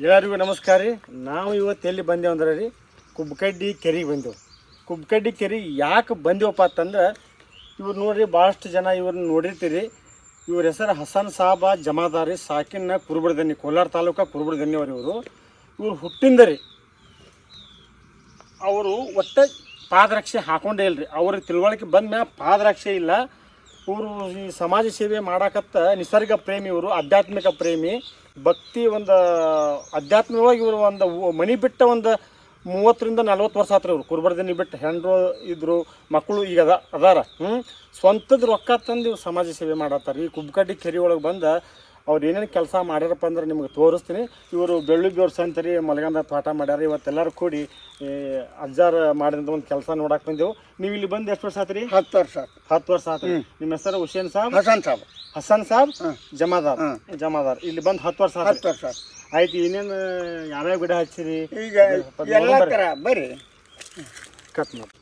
ಎಲ್ಲರಿಗೂ ನಮಸ್ಕಾರ ರೀ. ನಾವು ಇವತ್ತು ಎಲ್ಲಿ ಬಂದೇವು ಅಂದ್ರೆ ರೀ, ಕುಬ್ಕಡ್ಡಿ ಕೆರೆಗೆ ಬಂದೆವು. ಕುಬ್ಕಡ್ಡಿ ಕೆರೆ ಯಾಕೆ ಬಂದೇವಪ್ಪ ಅಂತಂದ್ರೆ, ಇವ್ರು ನೋಡ್ರಿ ಭಾಳಷ್ಟು ಜನ ಇವ್ರನ್ನ ನೋಡಿರ್ತೀರಿ. ಇವ್ರ ಹೆಸರು ಹಸನ್ ಸಾಬ ಜಮಾದಾರಿ, ಸಾಕಿನ ಕುರುಬಡದನ್ನಿ, ಕೋಲಾರ ತಾಲೂಕು ಕುರುಬಡದನ್ನಿ ಅವರು. ಇವ್ರು ಹುಟ್ಟಿಂದ ರೀ ಅವರು ಒಟ್ಟು ಪಾದರಕ್ಷೆ ಹಾಕೊಂಡೇ ಇಲ್ರಿ. ಅವ್ರ ತಿಳುವಳಿಕೆ ಬಂದ ಮ್ಯಾಗ ಪಾದರಕ್ಷೆ ಇಲ್ಲ. ಇವರು ಈ ಸಮಾಜ ಸೇವೆ ಮಾಡಾಕತ್ತ ನಿಸರ್ಗ ಪ್ರೇಮಿ, ಇವರು ಆಧ್ಯಾತ್ಮಿಕ ಪ್ರೇಮಿ, ಭಕ್ತಿ. ಒಂದು ಆಧ್ಯಾತ್ಮಿಕವಾಗಿ ಇವರು ಒಂದು ಮನೆ ಬಿಟ್ಟ ಒಂದು 30ರಿಂದ 40 ವರ್ಷ ಆತ್ರಿ. ಇವರು ಕುರುಬರ್ದನಿ ಬಿಟ್ಟು ಹೆಣ್ಣರು ಇದ್ರು, ಮಕ್ಕಳು ಈಗ ಅದಾರ. ಸ್ವಂತದ ರೊಕ್ಕ ತಂದು ಇವ್ರು ಸಮಾಜ ಸೇವೆ ಮಾಡತ್ತಾರೆ. ಈ ಕುಬ್ಕಡ್ಡಿ ಕೆರೆ ಒಳಗೆ ಬಂದು ಅವ್ರು ಏನೇನು ಕೆಲಸ ಮಾಡ್ಯಾರಪ್ಪ ಅಂದ್ರೆ ನಿಮ್ಗೆ ತೋರಿಸ್ತೀನಿ. ಇವರು ಬೆಳ್ಳುಗ್ಗಿ ಅವ್ರ ಸಂತರಿ ಮಲಗಂದ ತೋಟ ಮಾಡ್ಯಾರ. ಇವತ್ತೆಲ್ಲರೂ ಕೂಡಿ ಅಜ್ಜಾರು ಮಾಡಿದಂಥ ಒಂದು ಕೆಲಸ ನೋಡಕ್ಕೆ ಬಂದೆವು. ನೀವು ಇಲ್ಲಿ ಬಂದು ಎಷ್ಟು ವರ್ಷ ಆತ್ರಿ? 10 ವರ್ಷ. 10 ವರ್ಷ ಆತ್ರಿ. ನಿಮ್ಮ ಹೆಸರು ಹುಸೇನ್ ಸಾಬ್? ಹಸನ್ ಸಾಬ್ ಜಮಾದಾರ್. ಇಲ್ಲಿ ಬಂದು 10 ವರ್ಷ ಆತ್ರಿ. 10 ವರ್ಷ ಆಯ್ತು. ಇನ್ನೇನು ಯಾವ್ಯಾವ ಗಿಡ ಹಚ್ಚಿರಿ? ಈಗ ಎಲ್ಲ ಥರ ಬರ್ರಿ ಕಟ್ ಮಾಡಿ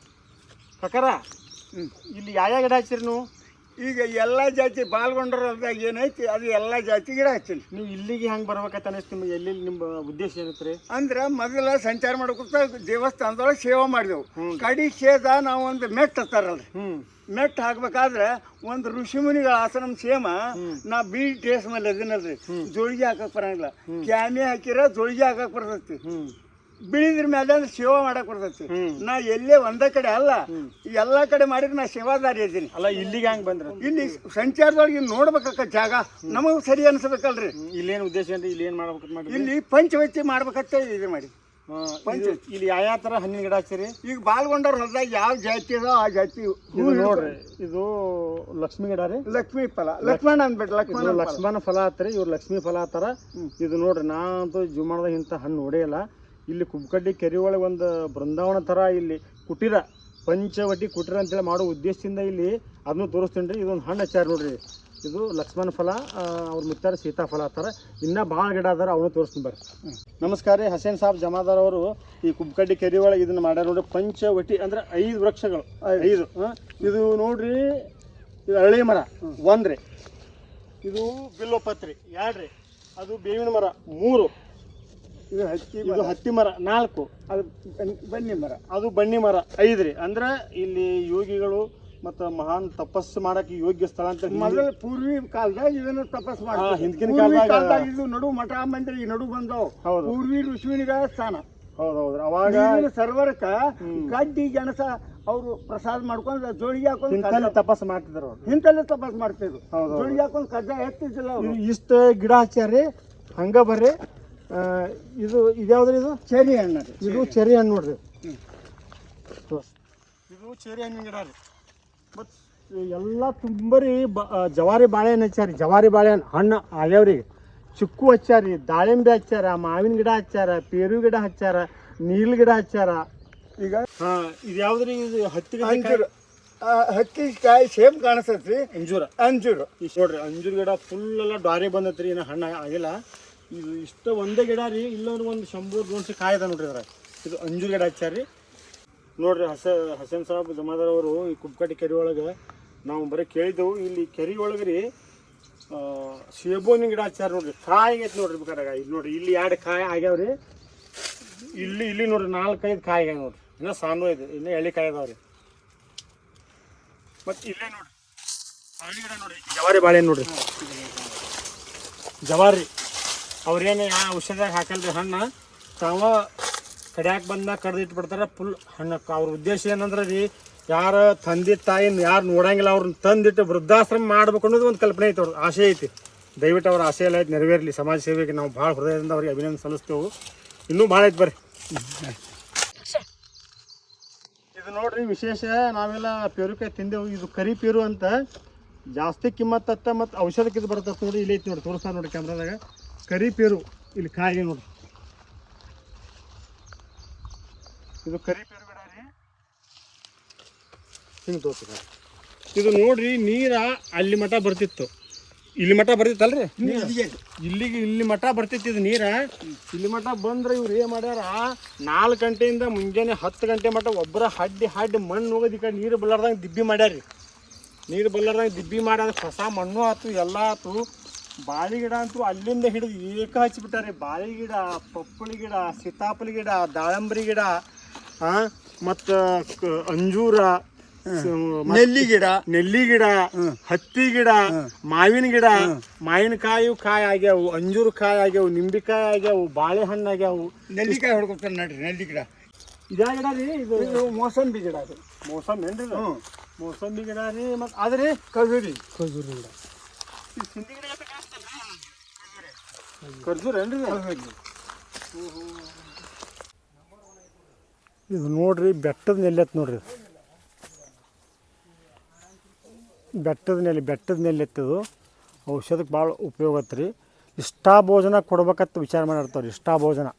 ಕಕ್ಕಾರ. ಇಲ್ಲಿ ಯಾವ್ಯಾವ ಗಿಡ ಹಚ್ಚಿರಿ ನೀವು? ಈಗ ಎಲ್ಲ ಜಾತಿ ಪಾಲ್ಗೊಂಡ್ರದಾಗ ಏನೈತಿ ಅದು ಎಲ್ಲ ಜಾತಿ ಗಿಡ ಹಚ್ಚಿನಿ. ನೀವು ಇಲ್ಲಿಗೆ ಹೆಂಗೆ ಬರ್ಬೇಕಂತ ಅನಿಸ್ತು ನಿಮಗೆ? ಎಲ್ಲಿ ನಿಮ್ಮ ಉದ್ದೇಶ ಏನಿತ್ತು ರೀ? ಅಂದ್ರೆ ಮೊದಲ ಸಂಚಾರ ಮಾಡ್ಕೊತ ದೇವಸ್ಥಾನದೊಳಗೆ ಸೇವೆ ಮಾಡಿದೆವು. ಕಡಿ ಸೇದ ನಾವು ಒಂದು ಮೆಟ್ ಹತ್ತಾರಲ್ರಿ, ಮೆಟ್ ಹಾಕ್ಬೇಕಾದ್ರೆ ಒಂದು ಋಷಿಮುನಿಗಳ ಆಸನಂ ಸೇಮ ನಾ ಬೀಡ್ ಟೇಸ್ ಮೇಲೆ ಅದನ್ನಲ್ರಿ, ಜೋಳಿಗೆ ಹಾಕಕ್ ಬರಂಗಿಲ್ಲ. ಕ್ಯಾಮೆ ಹಾಕಿರ ಜೋಳಿಗೆ ಹಾಕಕ್ ಬರ್ತೈತಿ, ಬಿಳಿದ್ರ ಮೇಲೆ ಸೇವಾ ಮಾಡಕ್ ಬರ್ತೈತಿ. ನಾ ಎಲ್ಲೇ ಒಂದ ಕಡೆ ಅಲ್ಲ, ಎಲ್ಲಾ ಕಡೆ ಮಾಡಿದ್ರೆ ನಾ ಸೇವಾದಾರಿ ಇದ್ದೀನಿ. ಅಲ್ಲ, ಇಲ್ಲಿಗೆ ಹೆಂಗ್ ಬಂದ್ರ? ಇಲ್ಲಿ ಸಂಚಾರದೊಳಗೆ ನೋಡ್ಬೇಕ ಜಾಗ ನಮಗ್ ಸರಿ ಅನ್ಸ್ಬೇಕಲ್ರಿ. ಇಲ್ಲೇನು ಉದ್ದೇಶ ಏನ್ರಿ? ಇಲ್ಲಿ ಏನ್ ಮಾಡ್ಬೇಕು ಮಾಡಿ? ಇಲ್ಲಿ ಪಂಚವಚ್ಚಿ ಮಾಡ್ಬೇಕಂತ ಇದು ಮಾಡಿ. ಇಲ್ಲಿ ಯಾವ ತರ ಹಣ್ಣಿನ ಗಿಡ ಹಚ್ಚಿರಿ? ಈಗ ಬಾಲ್ಗೊಂಡವ್ರ ಹೊಲದಾಗ ಯಾವ ಜಾತಿ ಅದೋ ಆ ಜಾತಿ ನೋಡ್ರಿ. ಇದು ಲಕ್ಷ್ಮಿ ಗಿಡ ರೀ, ಲಕ್ಷ್ಮೀ ಫಲ. ಲಕ್ಷ್ಮಣ ಅಂದ್ಬಿಟ್ಟು ಲಕ್ಷ್ಮಣ ಫಲ ಆತ್ರಿ. ಇವ್ರು ಲಕ್ಷ್ಮೀ ಫಲ ಆತಾರ. ಇದು ನೋಡ್ರಿ, ನಾನಂತೂ ಜೀವನದಾಗ ಇಂಥ ಹಣ್ಣು ನೋಡೇ ಇಲ್ಲಿ ಕುಬ್ಕಡ್ಡಿ ಕೆರೆ ಒಳಗೆ ಒಂದು ಬೃಂದಾವನ ಥರ ಇಲ್ಲಿ ಕುಟೀರ, ಪಂಚವಟಿ ಕುಟೀರ ಅಂತೇಳಿ ಮಾಡೋ ಉದ್ದೇಶದಿಂದ ಇಲ್ಲಿ ಅದನ್ನು ತೋರಿಸ್ತೀನಿ ರೀ. ಇದೊಂದು ಹಣ್ಣು ಹಚ್ಚಾರ ನೋಡ್ರಿ. ಇದು ಲಕ್ಷ್ಮಣ ಫಲ, ಅವ್ರ ಮುತ್ತಾರ ಸೀತಾಫಲ ಆತಾರೆ. ಇನ್ನೂ ಭಾಳ ಗಿಡ ಅದಾರ, ಅವನು ತೋರಿಸ್ತೀನಿ ಬರ್ರಿ. ನಮಸ್ಕಾರ ರೀ. ಹಸೇನ್ ಸಾಬ್ ಜಮಾದಾರ್ ಅವರು ಈ ಕುಬ್ಕಡ್ಡಿ ಕೆರೆ ಒಳಗೆ ಇದನ್ನು ಮಾಡ್ಯಾರ ನೋಡ್ರಿ. ಪಂಚವಟಿ ಅಂದ್ರೆ 5 ವೃಕ್ಷಗಳು, 5. ಇದು ನೋಡ್ರಿ, ಇದು ಅರಳಿ ಮರ ಒಂದ್ರಿ, ಇದು ಬಿಲ್ವಪತ್ರಿ 2 ರೀ, ಅದು ಬೇವಿನ ಮರ 3, ಇದು ಹತ್ತಿ ಮರ 4, ಅದು ಬನ್ನಿ ಮರ, ಅದು ಬನ್ನಿ ಮರ 5 ರೀ. ಅಂದ್ರೆ ಇಲ್ಲಿ ಯೋಗಿಗಳು ಮತ್ತು ಮಹಾನ್ ತಪಸ್ಸು ಮಾಡಕ್ಕೆ ಯೋಗ್ಯ ಸ್ಥಳ ಅಂತ. ಮೊದಲ ಪೂರ್ವಿ ಕಾಲದಾಗ ಇದನ್ನು ತಪಸ್ ಮಾಡಿ, ಹಿಂದಿನ ಕಾಲದಾಗ ಇದು ನಡು ಮಠ ಮಂದಿರ ಈ ನಡು ಬಂದವು. ಹೌದು, ಪೂರ್ವಿ ಋಷಿವಿನಿಗಳ ಸ್ಥಾನ. ಹೌದೌದು. ಅವಾಗ ಸರ್ವರ್ಕ ಗಡ್ಡಿ ಗೆಣಸ ಅವರು ಪ್ರಸಾದ ಮಾಡ್ಕೊಂಡು ಜೋಳಿಗೆ ಹಾಕೊಂಡು ತಪಸ್ಸು ಮಾಡ್ತಿದ್ರು. ಇಂತಲ್ಲೇ ತಪಸ್ ಮಾಡ್ತಿದ್ರು. ಜೋಳಿಗೆ ಹಾಕೊಂಡು ಕಜ್ಜಾಯ ಎತ್ತಿದ್ದಿಲ್ಲ ಅವರು. ಇಷ್ಟು ಗಿಡ ಹಚ್ಚಾರಿ. ಹಂಗ ಬರ್ರಿ. ಇದು ಇದ್ಯಾವ್ದ್ರಿ? ಇದು ಚೆರಿ ಹಣ್ಣು. ಇದು ಚೆರಿ ಹಣ್ಣು ನೋಡ್ರಿ. ಇದು ಚೆರಿ ಹಣ್ಣಿನ ಗಿಡ ರೀ. ಮತ್ತು ಎಲ್ಲ ತುಂಬರಿ ಜವಾರಿ ಬಾಳೆಹಣ್ಣು ಹಚ್ಚಾರಿ. ಜವಾರಿ ಬಾಳೆಹಣ್ಣು ಹಣ್ಣು ಆಗ್ಯಾವ್ರಿ. ಚಿಕ್ಕು ಹಚ್ಚಾರಿ, ದಾಳಿಂಬೆ ಹಚ್ಚಾರ, ಮಾವಿನ ಗಿಡ ಹಚ್ಚಾರ, ಪೇರು ಗಿಡ ಹಚ್ಚಾರ, ನೀಲ್ ಗಿಡ ಹಚ್ಚಾರ. ಈಗ ಇದು ಯಾವ್ದ್ರಿ? ಇದು ಹತ್ತಿಕಾಯಿ ಸೇಮ್ ಕಾಣಿಸ್ತೈತ್ರಿ. ಅಂಜೂರ ನೋಡ್ರಿ, ಅಂಜೂರ ಗಿಡ ಫುಲ್ ಎಲ್ಲ ಡಾರಿ ಬಂದತ್ರಿ. ಇನ್ನು ಹಣ್ಣು ಆಗಿಲ್ಲ. ಇದು ಇಷ್ಟ ಒಂದೇ ಗಿಡ ರೀ. ಇಲ್ಲೊಂದು 100-200 ಕಾಯಿ ಅದ ನೋಡ್ರಿ. ಅದ್ರ ಇದು ಅಂಜೂರ ಗಿಡ ಹಚ್ಚಾರಿ ನೋಡ್ರಿ. ಹಸೇನ್ ಸಾಬ್ ಜಮಾದಾರ್ ಅವರು ಈ ಕುಬ್ಕಡ್ಡಿ ಕೆರೆ ಒಳಗೆ ನಾವು ಬರೀ ಕೇಳಿದ್ದೆವು. ಇಲ್ಲಿ ಕೆರೆ ಒಳಗೆ ರೀ ಸೇಬೋನಿನ ಗಿಡ ಹಚ್ಚಾರ ನೋಡ್ರಿ. ಕಾಯಿ ಐತಿ ನೋಡ್ರಿ. ಬೇಕಾದಾಗ ಇಲ್ಲಿ ನೋಡ್ರಿ, ಇಲ್ಲಿ 2 ಕಾಯಿ ಆಗ್ಯಾವ್ರಿ. ಇಲ್ಲಿ ನೋಡ್ರಿ 4-5 ಕಾಯಿ ಆಗ್ಯಾವ ನೋಡ್ರಿ. ಇನ್ನೂ ಸಣ್ಣ ಇದೆ, ಇನ್ನೂ ಎಳೆ ಕಾಯಿ ಅದಾವ್ರಿ. ಮತ್ತು ಇಲ್ಲೇ ನೋಡ್ರಿ ಹಳ್ಳಿ ಗಿಡ ನೋಡ್ರಿ, ಜವಾರಿ ಬಾಳೆಹಣ್ಣು ನೋಡ್ರಿ. ಜವಾರಿ ಅವ್ರೇನು ಯಾವ ಔಷಧಿಯಾಗ ಹಾಕಲ್ರಿ. ಹಣ್ಣು ತಾವ ಕಡ್ಯಾಕೆ ಬಂದಾಗ ಕಡ್ದಿಟ್ಟು ಬಿಡ್ತಾರೆ ಫುಲ್ ಹಣ್ಣು. ಅವ್ರ ಉದ್ದೇಶ ಏನಂದ್ರೆ ರೀ, ಯಾರು ತಂದೆ ತಾಯಿನ ಯಾರು ನೋಡಂಗಿಲ್ಲ ಅವ್ರನ್ನ ತಂದಿಟ್ಟು ವೃದ್ಧಾಶ್ರಮ ಮಾಡ್ಬೇಕು ಅನ್ನೋದು ಒಂದು ಕಲ್ಪನೆ ಐತೆ. ಅವ್ರ ಆಸೆ ಐತಿ. ದಯವಿಟ್ಟು ಅವ್ರ ಆಸೆ ಎಲ್ಲ ಐತೆ ನೆರವೇರಲಿ. ಸಮಾಜ ಸೇವೆಗೆ ನಾವು ಭಾಳ ಹೃದಯದಿಂದ ಅವ್ರಿಗೆ ಅಭಿನಂದನೆ ಸಲ್ಲಿಸ್ತೇವೆ. ಇನ್ನೂ ಭಾಳ ಐತೆ ಬರ್ರಿ. ಇದು ನೋಡ್ರಿ ವಿಶೇಷ, ನಾವೆಲ್ಲ ಪೇರುಕಾಯಿ ತಿಂದೆವು. ಇದು ಕರಿ ಪೇರು ಅಂತ ಜಾಸ್ತಿ ಕಿಮ್ಮತ್ತ ಮತ್ತು ಔಷಧಕ್ಕೆ ಇದು ಬರ್ತದೆ ನೋಡಿ. ಇಲ್ಲಿ ಐತಿ ನೋಡಿ, ತೋರಿಸ್ತಾ ನೋಡಿ ಕ್ಯಾಮ್ರಾದಾಗ. ಕರಿ ಪೇರು ಇಲ್ಲಿ ಕಾಯಿಗೆ ನೋಡ್ರಿ. ಇದು ಕರಿ ಪೇರು ಗಿಡ ರೀ. ಹಿಂಗೆ ತೋರಿಸ್ತಾರೆ. ಇದು ನೋಡ್ರಿ, ನೀರ ಅಲ್ಲಿ ಮಠ ಬರ್ತಿತ್ತು, ಇಲ್ಲಿ ಮಠ ಬರ್ತಿತ್ತಲ್ರಿ. ಇಲ್ಲಿ ಮಠ ಬರ್ತಿತ್ತು ಇದು ನೀರ. ಇಲ್ಲಿ ಮಠ ಬಂದ್ರೆ ಇವ್ರು ಏನು ಮಾಡ್ಯಾರ, 4 ಗಂಟೆಯಿಂದ ಮುಂಜಾನೆ 10 ಗಂಟೆ ಮಠ ಒಬ್ಬರ ಹಡ್ಡಿ ಮಣ್ಣು ಹೋಗೋದು. ಈ ಕಡೆ ನೀರು ಬಲ್ಲಾರ್ದಂಗೆ ದಿಬ್ಬಿ ಮಾಡ್ಯಾರಿ. ನೀರು ಬಲ್ಲಾರ್ದಂಗೆ ದಿಬ್ಬಿ ಮಾಡ್ಯಾರ. ಹೊಸ ಮಣ್ಣು ಆಯ್ತು, ಎಲ್ಲ ಆಯ್ತು. ಬಾಳಿ ಗಿಡ ಅಂತೂ ಅಲ್ಲಿಂದ ಹಿಡಿದು ಏಕ ಹಚ್ಚಿಬಿಟ್ಟಾರೆ. ಬಾಳಿ ಗಿಡ, ಪಪ್ಪಳಿ ಗಿಡ, ಸೀತಾಫಲ ಗಿಡ, ದಾಳಂಬ್ರಿ ಗಿಡ, ಮತ್ತು ಅಂಜೂರ, ನೆಲ್ಲಿ ಗಿಡ, ಹತ್ತಿ ಗಿಡ, ಮಾವಿನ ಗಿಡ, ಮಾವಿನಕಾಯಿ ಕಾಯಿ ಆಗ್ಯಾವು, ಅಂಜೂರ ಕಾಯಿ ಆಗ್ಯಾವು, ನಿಂಬಿಕಾಯಿ ಆಗ್ಯಾವು, ಬಾಳೆಹಣ್ಣು ಆಗ್ಯಾವು. ನೆಲ್ಲಿಕಾಯಿ ಹೊಡ್ಕೊತಾನೆ ನೋಡ್ರಿ ನೆಲ್ಲಿ ಗಿಡ. ಇದೇ ಗಿಡ ರೀ ಇದು ಮೋಸಂಬಿ ಗಿಡ. ಅದು ಮೋಸಂಬಿ ಏನ್ರಿ? ಮೋಸಂಬಿ ಗಿಡ ರೀ. ಮತ್ತು ಆದ್ರೆ ಖಜೂರಿ ಗಿಡ. ಇದು ಸಿಂಧಿ ಗಿಡ ಖರ್ಜೂರ ಏನ್ರಿ? ಇದು ನೋಡ್ರಿ ಬೆಟ್ಟದ ನೆಲ್ಲಿ ನೋಡ್ರಿ. ಬೆಟ್ಟದ ನೆಲ್ಲಿ ಎತ್ತದು ಔಷಧಕ್ಕೆ ಭಾಳ ಉಪಯೋಗ ಐತ್ರಿ. ಇಷ್ಟ ಭೋಜನ ಕೊಡ್ಬೇಕಂತ ವಿಚಾರ ಮಾಡಿರ್ತಾವ್ರಿ. ಇಷ್ಟ ಭೋಜನ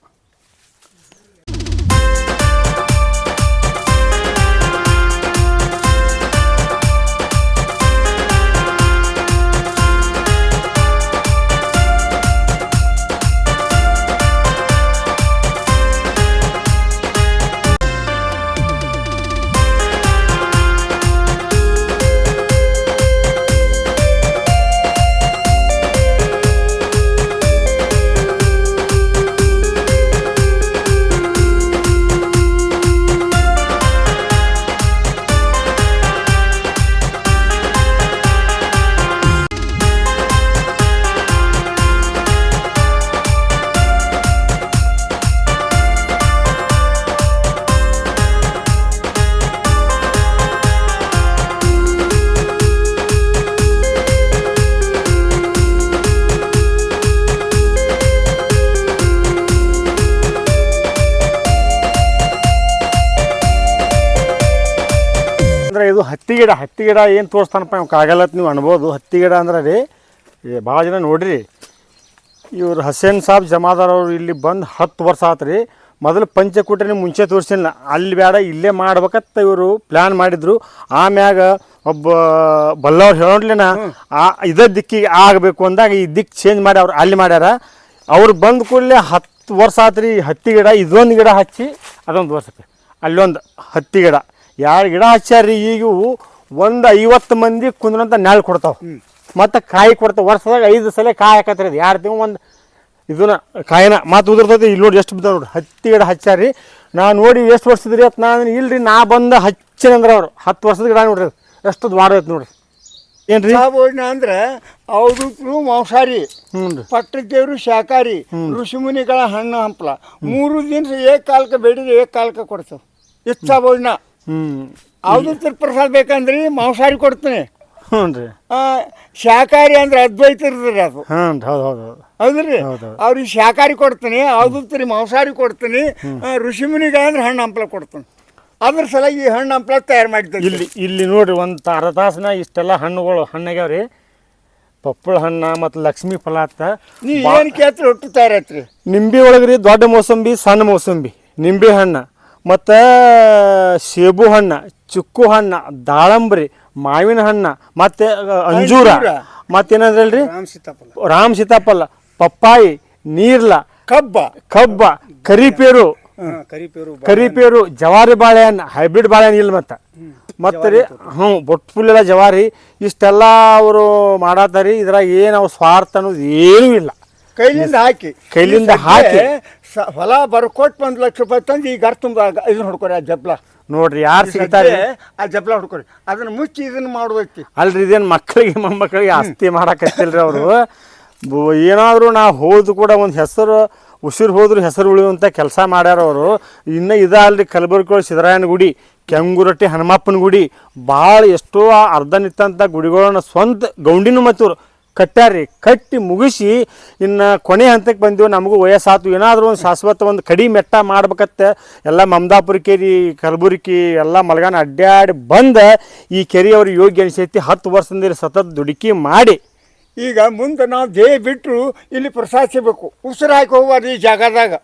ಇದು ಹತ್ತಿ ಗಿಡ ಏನು ತೋರಿಸ್ತಾನಪ್ಪ ಇವ್ ಕಾಗಲ್ಲತ್ ನೀವು ಅನ್ಬೋದು. ಹತ್ತಿ ಗಿಡ ಅಂದ್ರೆ ರೀ ಭಾಳ ಜನ ನೋಡ್ರಿ, ಇವ್ರು ಹಸೇನ್ ಸಾಬ್ ಜಮಾದಾರ್ ಅವರು ಇಲ್ಲಿ ಬಂದು 10 ವರ್ಷ ಆತು ರೀ. ಮೊದಲು ಪಂಚಕೂಟನಿ ಮುಂಚೆ ತೋರಿಸಿಲ್ಲ, ಅಲ್ಲಿ ಬೇಡ ಇಲ್ಲೇ ಮಾಡ್ಬೇಕಂತ ಇವರು ಪ್ಲ್ಯಾನ್ ಮಾಡಿದ್ರು. ಆಮ್ಯಾಗ ಒಬ್ಬ ಬಲ್ಲವ್ರು ಹೇಳೋಡ್ಲಿನ ಇದೇ ದಿಕ್ಕಿಗೆ ಆಗಬೇಕು ಅಂದಾಗ ಈ ದಿಕ್ಕು ಚೇಂಜ್ ಮಾಡಿ ಅವ್ರು ಅಲ್ಲಿ ಮಾಡ್ಯಾರ. ಅವ್ರು ಬಂದ ಕೂಡಲೇ 10 ವರ್ಷ ಆತು ರೀ. ಹತ್ತಿ ಗಿಡ ಇದೊಂದು ಗಿಡ ಹಚ್ಚಿ ಅದೊಂದು ವರ್ಷಕ್ಕೆ ಅಲ್ಲೊಂದು ಹತ್ತಿ ಗಿಡ 2 ಗಿಡ ಹಚ್ಚಾರಿ. ಈಗ ಒಂದು 50 ಮಂದಿ ಕುಂದ್ರಂತ ನೆರಳು ಕೊಡ್ತಾವೆ ಮತ್ತು ಕಾಯಿ ಕೊಡ್ತಾವೆ. ವರ್ಷದಾಗ 5 ಸಲ ಕಾಯಿ ಹಾಕತ್ರಿ. ಅದು 2 ತಿಂಗಳು ಒಂದು ಇದನ್ನ ಕಾಯಿನ ಮತ್ತು ಉದುರ್ತೈತಿ. ಇಲ್ಲಿ ನೋಡಿ ಎಷ್ಟು ಬಿದ್ದಾವೆ ನೋಡಿ. ಹತ್ತಿ ಗಿಡ ಹಚ್ಚಾರಿ. ನಾ ನೋಡಿ ಎಷ್ಟು ವರ್ಷದ್ರಿ ಅಂತ ನಾನು ಇಲ್ರಿ ನಾ ಬಂದು ಹಚ್ಚಿನಂದ್ರೆ ಅವ್ರು 10 ವರ್ಷದ ಗಿಡ ನೋಡ್ರಿ ಎಷ್ಟು ದ್ವಾಡೈತೆ ನೋಡ್ರಿ. ಏನ್ರಿ ಭೋಜನ ಅಂದ್ರೆ ಅವಧೂತರು ಮಾಂಸಾಹಾರಿ, ಪಟ್ಟದೇವರು ಶಾಕಾಹಾರಿ, ಋಷಿಮುನಿಗಳ ಹಣ್ಣು ಹಂಪಲ 3 ದಿನ ಏಕಾಲಕ್ಕೆ ಬೇಡಿದ್ರೆ ಏಕಾಲಕ್ಕೆ ಕೊಡ್ತಾವೆ. ಇಷ್ಟ ಭೋಜನ ಅವಧೂತರ ಪ್ರಸಾದ ಬೇಕಂದ್ರಿ ಮಾಂಸಾಹಾರಿ ಕೊಡ್ತೀನಿ. ಹ್ಞೂ ರೀ. ಶಾಕಾಹಾರಿ ಅಂದ್ರೆ ಅದ್ವೈತ ಇರ್ತದ್ರಿ ಅದು. ಹೌದು ಹೌದ್ರಿ. ಅವ್ರಿಗೆ ಶಾಕಾಹಾರಿ ಕೊಡ್ತೀನಿ, ಅವಧೂತರಿಗೆ ಮಾಂಸಾಹಾರಿ ಕೊಡ್ತೀನಿ, ಋಷಿಮುನಿಗಳಂದ್ರೆ ಹಣ್ಣು ಹಂಪಲ ಕೊಡ್ತೀನಿ. ಅದ್ರ ಸಲ ಈ ಹಣ್ಣು ಹಂಪಲ ತಯಾರು ಮಾಡಿದ್ದೆ. ಇಲ್ಲಿ ನೋಡ್ರಿ ಒಂದು ಅರ್ಧ ತಾಸನ ಇಷ್ಟೆಲ್ಲ ಹಣ್ಣಾಗ್ಯಾವ ರೀ. ಪಪ್ಪಳ ಹಣ್ಣು ಮತ್ತು ಲಕ್ಷ್ಮೀ ಫಲ ಅಂತ ನೀವು ಏನು ಕೇಳ್ತೀರಿ ಒಟ್ಟು ತಯಾರೈತ್ರಿ. ನಿಂಬೆ ಒಳಗೆ ರೀ ದೊಡ್ಡ ಮೋಸಂಬಿ, ಸಣ್ಣ ಮೋಸಂಬಿ, ನಿಂಬೆ ಹಣ್ಣು ಮತ್ತು ಸೇಬು ಹಣ್ಣು, ಚಿಕ್ಕು ಹಣ್ಣು, ದಾಳಂಬ್ರಿ, ಮಾವಿನ ಹಣ್ಣು, ಮತ್ತು ಅಂಜೂರ, ಮತ್ತೇನಂದ್ರಲ್ರಿ ರಾಮ್ ಸೀತಾಫಲ, ಪಪ್ಪಾಯಿ, ನೀರ್ಲ, ಕಬ್ಬ, ಕರಿಪೇರು, ಜವಾರಿ ಬಾಳೆಹಣ್ಣು, ಹೈಬ್ರಿಡ್ ಬಾಳೆಹಣ್ಣು ಇಲ್ಲ ಮತ್ತು ರೀ ಬೊಟ್ಪುಲ್ಲೆಲ್ಲ ಜವಾರಿ. ಇಷ್ಟೆಲ್ಲ ಅವರು ಮಾಡತ್ತಾರಿ. ಇದ್ರಾಗ ಏನು ಅವ್ರು ಸ್ವಾರ್ಥ ಅನ್ನೋದು ಏನೂ ಇಲ್ಲ. ಕೈಲಿಂದ ಹಾಕಿ ಹೊಲ ಬರ್ಕೊಟ್ಟು 1 ಲಕ್ಷ ರೂಪಾಯಿ ತಂದು ಈಗ ತುಂಬ ಇದನ್ನ ಹೊಡ್ಕೊರಿ. ಆ ಜಪ್ಲ ನೋಡ್ರಿ ಯಾರು ಸಿಗ್ತಾರೆ ಆ ಜಪ್ಲ ಹೊಡ್ಕೊರಿ. ಅದನ್ನ ಮುಚ್ಚಿ ಇದನ್ನ ಮಾಡ್ಬೇಕು. ಅಲ್ರಿ ಇದೇನು ಮಕ್ಕಳಿಗೆ ಮೊಮ್ಮಕ್ಕಳಿಗೆ ಆಸ್ತಿ ಮಾಡಕತ್ತಿಲ್ರಿ ಅವರು. ಏನಾದರೂ ನಾ ಹೋದ್ರು ಕೂಡ ಒಂದು ಹೆಸರು ಉಸಿರು ಹೋದ್ರು ಹೆಸರು ಉಳಿಯುವಂಥ ಕೆಲಸ ಮಾಡ್ಯಾರ ಅವರು. ಇನ್ನು ಇದಲ್ರಿ ಕಲಬುರಗಿ ಸಿದ್ದರಾಯನ ಗುಡಿ, ಕೆಂಗುರಟ್ಟಿ ಹನುಮಪ್ಪನ ಗುಡಿ, ಭಾಳ ಎಷ್ಟೋ ಅರ್ಧ ನಿಂತಂಥ ಗುಡಿಗಳನ್ನ ಸ್ವಂತ ಗೌಂಡಿನ ಮತ್ತೂರು ಕಟ್ಟ್ಯಾರಿ. ಕಟ್ಟಿ ಮುಗಿಸಿ ಇನ್ನು ಕೊನೆ ಹಂತಕ್ಕೆ ಬಂದೀವಿ. ನಮಗೂ ವಯಸ್ಸಾತು, ಏನಾದರೂ ಒಂದು ಶಾಶ್ವತ ಒಂದು ಕಡಿ ಮೆಟ್ಟ ಮಾಡ್ಬೇಕತ್ತ ಎಲ್ಲ ಮಮದಾಪುರ ಕೆರೆ, ಕಲಬುರಗಿ ಎಲ್ಲ ಮಲ್ಗಾನ ಅಡ್ಡಾಡಿ ಬಂದು ಈ ಕೆರೆ ಅವ್ರಿಗೆ ಯೋಗ್ಯ ಅನಿಸೈತಿ. 10 ವರ್ಷದಿಂದ ಸತತ ದುಡುಕಿ ಮಾಡಿ ಈಗ ಮುಂದೆ ನಾವು ದೇಹ ಬಿಟ್ಟರು ಇಲ್ಲಿ ಪ್ರಸಾದ ಸಿಗಬೇಕು. ಉಸಿರು ಹಾಕಿ ಹೋಗ್ಬಾರ್ದು ಈ ಜಾಗದಾಗ.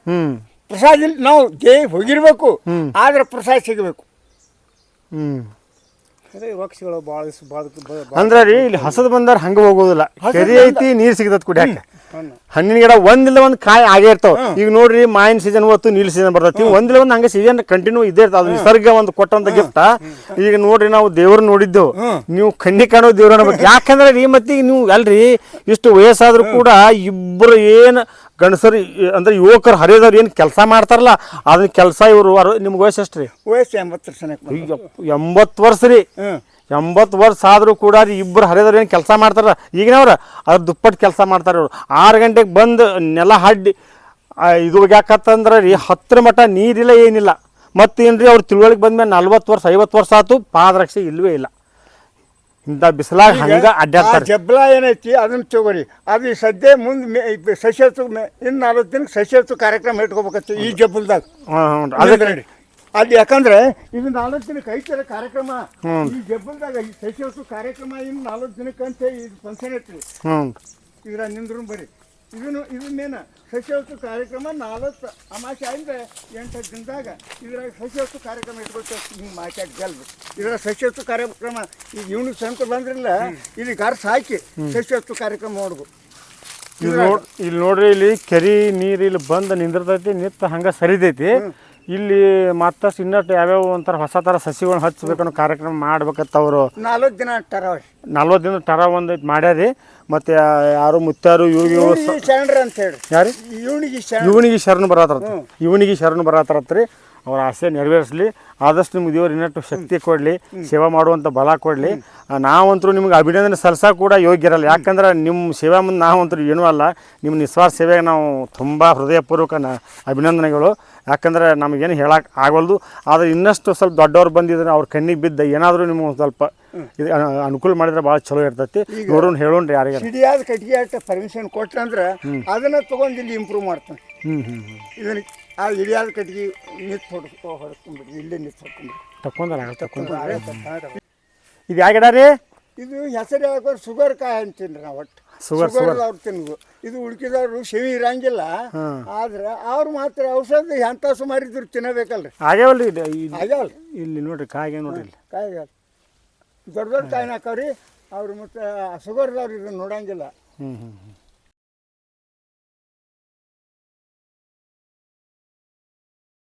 ಪ್ರಸಾದ ಇಲ್ಲಿ ನಾವು ದೇಹ ಹೋಗಿರ್ಬೇಕು, ಆದ್ರೆ ಪ್ರಸಾದ ಸಿಗಬೇಕು. ಅಂದ್ರೆ ರೀ ಇಲ್ಲಿ ಹಸದ್ ಬಂದಾರ ಹಂಗ ಹೋಗೋದಿಲ್ಲ. ಕೆರೆ ಐತಿ, ನೀರು ಸಿಗತದ ಕುಡಿಯಾಕ. ಹಣ್ಣಿನ ಗಿಡ ಒಂದಿಲ್ಲ ಒಂದು ಕಾಯಿ ಆಗೇ ಇರ್ತಾವ. ಈಗ ನೋಡ್ರಿ ಮಾಯಿನ ಸೀಸನ್ ಹೊತ್ತು ನೀಲ್ ಸೀಸನ್ ಬರ್ತೈತಿ, ಒಂದಿಲ್ಲ ಒಂದು ಹಂಗೆ ಸೀಸನ್ ಕಂಟಿನ್ಯೂ ಇದೇ ಇರ್ತಾವ. ಅದು ನಿಸರ್ಗ ಒಂದು ಕೊಟ್ಟಂತ ಗಿಫ್ಟ. ಈಗ ನೋಡ್ರಿ ನಾವು ದೇವ್ರ ನೋಡಿದ್ದೆವು, ನೀವು ಕಣ್ಣಿ ಕಾಣೋ ದೇವ್ರ ಅನ್ಬೇಕು. ಯಾಕಂದ್ರೆ ಈ ಮತ್ತಿಗೆ ನೀವು ಅಲ್ರಿ ಇಷ್ಟು ವಯಸ್ಸಾದ್ರೂ ಕೂಡ ಇಬ್ಬರು ಏನು ಗಂಡಸರು ಅಂದ್ರೆ ಯುವಕರು ಹರಿಯೋದವ್ರು ಏನು ಕೆಲಸ ಮಾಡ್ತಾರಲ್ಲ ಅದನ್ನ ಕೆಲಸ ಇವರು. ನಿಮ್ಗೆ ವಯಸ್ಸು ಎಷ್ಟು ರೀ? ವಯಸ್ಸು 80 ವರ್ಷ. 80 ವರ್ಷ ರೀ. 80 ವರ್ಷ ಆದರೂ ಕೂಡ ಇಬ್ಬರು ಹರಿದವ್ರು ಏನು ಕೆಲಸ ಮಾಡ್ತಾರ ಈಗಿನವ್ರು ಅದ್ರ ದುಪ್ಪಟ್ಟು ಕೆಲಸ ಮಾಡ್ತಾರೆ ಇವರು. 6 ಗಂಟೆಗೆ ಬಂದು ನೆಲ ಹಡ್ಡಿ ಇದು ಯಾಕತ್ತಂದ್ರೆ ರೀ 10 ಮಟ್ಟ ನೀರಿಲ್ಲ ಏನಿಲ್ಲ. ಮತ್ತೇನ್ರಿ ಅವ್ರು ತಿಳುವಳಿಗೆ ಬಂದ್ಮೇಲೆ 40 ವರ್ಷ 50 ವರ್ಷ ಆಯ್ತು ಪಾದರಕ್ಷೆ ಇಲ್ವೇ ಇಲ್ಲ. ಇಂಥ ಬಿಸಿಲಾಗ ಹಂಗ ಅಡ್ಡಾಡ್ತಾರೆ. ಜಬ್ಲ ಏನೈತಿ ಅದನ್ನ ತಗೋರಿ. ಅದು ಸದ್ಯ ಮುಂದೆ ಸಸ್ಯತ್ತು ಇನ್ನು 40 ದಿನಕ್ಕೆ ಸಸ್ಯತ್ತು ಕಾರ್ಯಕ್ರಮ ಇಟ್ಕೋಬೇಕತ್ತು ಈ ಜಬ್ಬಲ್ದಾಗ. ಅದಕ್ಕೆ ಅಲ್ಲಿ ಯಾಕಂದ್ರೆ ಇದು 40 ದಿನಕ್ಕೆ ಐತರ ಕಾರ್ಯಕ್ರಮ. ಈ ಜಬ್ಬಲ್ದಾಗ ಈ ಸಸ್ಯತ್ತು ಕಾರ್ಯಕ್ರಮ ಇನ್ನು 40 ದಿನಕ್ಕಂತ ಇದು ಫಂಕ್ಷನ್ ಐತ್ರಿ. ಇದ್ರ ನಿಂದ್ರು ಬರ್ರಿ. ಇದು ಮೇನ ಸಸ್ಯವಸ್ತು ಕಾರ್ಯಕ್ರಮ 40 ಅಮಾಸೆ ಅಂದ್ರೆ 8 ದಿನದಾಗ ಇದ್ರಾಗ ಸಸ್ಯವಸ್ತು ಕಾರ್ಯಕ್ರಮ ಇಟ್ಕೊಳ್ತ ಹಿಂಗೆ ಮಾತಾಡಿ ಜಲ್ದು. ಇದರ ಸಸ್ಯವಸ್ತು ಕಾರ್ಯಕ್ರಮ ಈಗ ಇವನಿಗೆ ಸಂತ ಬಂದ್ರಿಲ್ಲ ಇಲ್ಲಿ ಗರ್ಸ್ ಹಾಕಿ ಸಸ್ಯವಸ್ತು ಕಾರ್ಯಕ್ರಮ ಮಾಡ್ಬೋದು. ಇಲ್ಲಿ ನೋಡ್ರಿ, ಇಲ್ಲಿ ಕೆರಿ ನೀರು ಇಲ್ಲಿ ಬಂದು ನಿಂದಿರ್ತೈತಿ, ನಿಂತು ಹಂಗೆ ಸರಿದೈತಿ. ಇಲ್ಲಿ ಮತ್ತಷ್ಟು ಇನ್ನಷ್ಟು ಯಾವ್ಯಾವ ಒಂಥರ ಹೊಸ ಥರ ಸಸಿಗಳನ್ನ ಹಚ್ಬೇಕನ್ನೋ ಕಾರ್ಯಕ್ರಮ ಮಾಡ್ಬೇಕತ್ತ ಅವರು. 40 ದಿನ ಟರ 40 ದಿನ ಟರ ಒಂದು ಮಾಡ್ಯಾರಿ. ಮತ್ತು ಯಾರು ಮುತ್ಯಾರು ಇವ್ರಿಗೆ ಶರಣರ ಅಂತ ಹೇಳಿ ಯಾರು ಇವನಿಗೆ ಶರಣು ಬರತ್ತಾರತ್ರಿ. ಅವ್ರ ಆಸೆ ನೆರವೇರಿಸಲಿ. ಆದಷ್ಟು ನಿಮ್ಗೆ ದೇವ್ರು ಇನ್ನಷ್ಟು ಶಕ್ತಿ ಕೊಡಲಿ, ಸೇವಾ ಮಾಡುವಂಥ ಬಲ ಕೊಡಲಿ. ನಾವಂತರೂ ನಿಮ್ಗೆ ಅಭಿನಂದನೆ ಸಲ್ಲಿಸೋಕೆ ಕೂಡ ಯೋಗ್ಯ ಇರಲ್ಲ. ಯಾಕಂದ್ರೆ ನಿಮ್ಮ ಸೇವಾ ಮುಂದೆ ನಾವಂತರೂ ಏನೂ ಅಲ್ಲ. ನಿಮ್ಮ ನಿಸ್ವಾರ್ಥ ಸೇವೆಗೆ ನಾವು ತುಂಬ ಹೃದಯಪೂರ್ವಕ ಅಭಿನಂದನೆಗಳು. ಯಾಕಂದ್ರೆ ನಮಗೇನು ಹೇಳಕ್ಕೆ ಆಗಲ್ದು. ಆದರೆ ಇನ್ನಷ್ಟು ಸ್ವಲ್ಪ ದೊಡ್ಡವ್ರು ಬಂದಿದ್ರೆ ಅವ್ರ ಕಣ್ಣಿಗೆ ಬಿದ್ದ ಏನಾದರೂ ನಿಮ್ಗೆ ಸ್ವಲ್ಪ ಇದು ಅನುಕೂಲ ಮಾಡಿದ್ರೆ ಭಾಳ ಚಲೋ ಇರ್ತೈತಿ. ನೋಡೋಣ ಹೇಳೋಣ್ರಿ ಯಾರಿಗೆ ಸಿಡಿಯಾದ ಕಟ್ಟಿಗೆ ಆಟ ಪರ್ಮಿಷನ್ ಕೊಟ್ಟಂದ್ರೆ ಅದನ್ನ ತೊಗೊಂಡು ಇಲ್ಲಿ ಇಂಪ್ರೂವ್ ಮಾಡ್ತಾನೆ. ಇದನ್ನ ಆ ಹಿಡಿಯಾದ ಕಟ್ಟಿಗೆ ನಿಂತು ಹೊಡ್ಕೊಂಡ್ಬಿಡ್ರಿ, ಇಲ್ಲೇ ನಿಂತು ಹೊಡ್ಕೊಂಡ್ಬಿಡ್ರಿ. ಇದು ಯಾವ ಗಿಡ ರೀ? ಇದು ಹೆಸರು ಯಾಕೋ ಶುಗರ್ ಕಾಯಿ ಅಂತೀನಿ ನಾವು. ಒಟ್ಟು ಶುಗರ್ ಅವ್ರು ತಿನ್ನುದು. ಇದು ಉಳ್ಕಿದವ್ರು ಸಿಹಿ ಇರಂಗಿಲ್ಲ. ಆದ್ರೆ ಅವ್ರು ಮಾತ್ರ ಔಷಧ ಎಂತ ಸುಮಾರು ಇದ್ರು ತಿನ್ನಬೇಕಲ್ರಿ. ಆಗ್ಯಾವಲ್ರಿ ಆಗ್ಯಾವಲ್ಲ. ಇಲ್ಲಿ ನೋಡ್ರಿ ಕಾಯಿಗೆ ನೋಡ್ರಿ, ಕಾಯಿಗ ದೊಡ್ಡ ದೊಡ್ಡ ಕಾಯಿನ ಹಾಕವ್ರಿ ಅವ್ರು. ಮತ್ತು ಶುಗರ್ದವ್ರು ಇದನ್ನ ನೋಡಂಗಿಲ್ಲ.